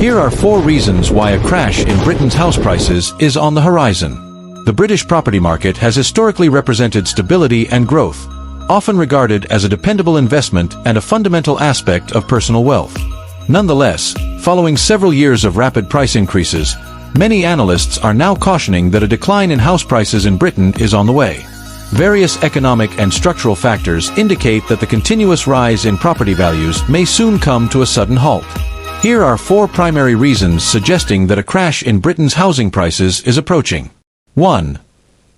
Here are 4 reasons why a crash in Britain's house prices is on the horizon. The British property market has historically represented stability and growth, often regarded as a dependable investment and a fundamental aspect of personal wealth. Nonetheless, following several years of rapid price increases, many analysts are now cautioning that a decline in house prices in Britain is on the way. Various economic and structural factors indicate that the continuous rise in property values may soon come to a sudden halt. Here are 4 primary reasons suggesting that a crash in Britain's housing prices is approaching. 1.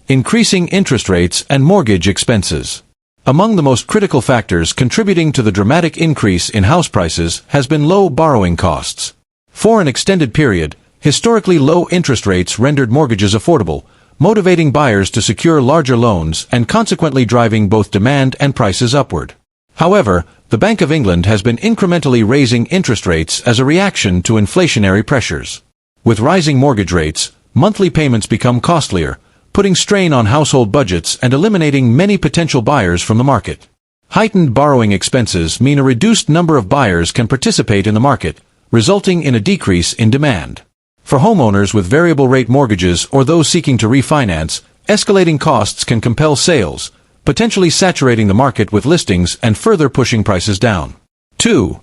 Increasing interest rates and mortgage expenses. Among the most critical factors contributing to the dramatic increase in house prices has been low borrowing costs. For an extended period, historically low interest rates rendered mortgages affordable, motivating buyers to secure larger loans and consequently driving both demand and prices upward. However, the Bank of England has been incrementally raising interest rates as a reaction to inflationary pressures. With rising mortgage rates, monthly payments become costlier, putting strain on household budgets and eliminating many potential buyers from the market. Heightened borrowing expenses mean a reduced number of buyers can participate in the market, resulting in a decrease in demand. For homeowners with variable-rate mortgages or those seeking to refinance, escalating costs can compel sales, potentially saturating the market with listings and further pushing prices down. 2.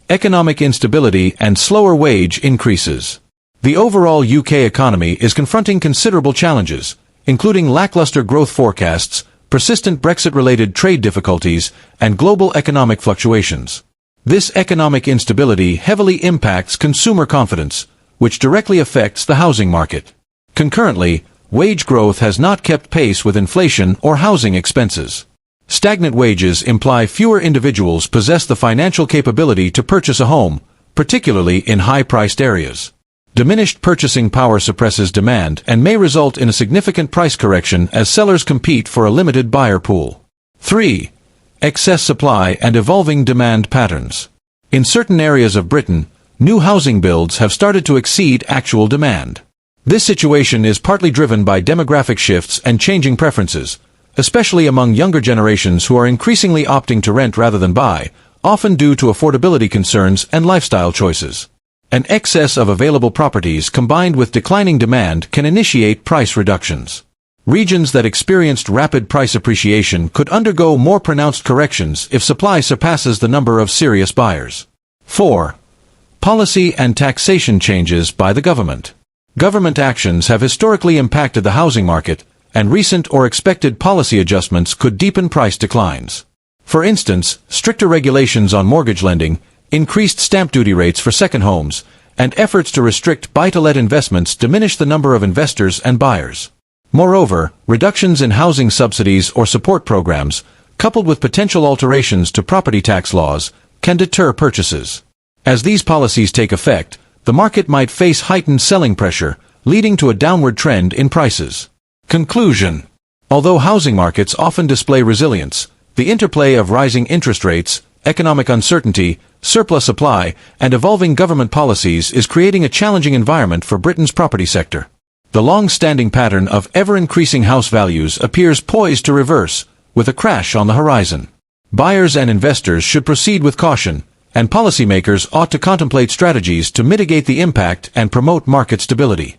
Economic instability and slower wage increases. The overall UK economy is confronting considerable challenges, including lackluster growth forecasts, persistent Brexit-related trade difficulties, and global economic fluctuations. This economic instability heavily impacts consumer confidence, which directly affects the housing market. Concurrently, wage growth has not kept pace with inflation or housing expenses. Stagnant wages imply fewer individuals possess the financial capability to purchase a home, particularly in high-priced areas. Diminished purchasing power suppresses demand and may result in a significant price correction as sellers compete for a limited buyer pool. 3. Excess supply and evolving demand patterns. In certain areas of Britain, new housing builds have started to exceed actual demand. This situation is partly driven by demographic shifts and changing preferences, especially among younger generations who are increasingly opting to rent rather than buy, often due to affordability concerns and lifestyle choices. An excess of available properties combined with declining demand can initiate price reductions. Regions that experienced rapid price appreciation could undergo more pronounced corrections if supply surpasses the number of serious buyers. 4. Policy and taxation changes by the government. Government actions have historically impacted the housing market, and recent or expected policy adjustments could deepen price declines. For instance, stricter regulations on mortgage lending, increased stamp duty rates for second homes, and efforts to restrict buy-to-let investments diminish the number of investors and buyers. Moreover, reductions in housing subsidies or support programs, coupled with potential alterations to property tax laws, can deter purchases. As these policies take effect, the market might face heightened selling pressure, leading to a downward trend in prices. Conclusion. Although housing markets often display resilience, the interplay of rising interest rates, economic uncertainty, surplus supply, and evolving government policies is creating a challenging environment for Britain's property sector. The long-standing pattern of ever-increasing house values appears poised to reverse, with a crash on the horizon. Buyers and investors should proceed with caution, and policymakers ought to contemplate strategies to mitigate the impact and promote market stability.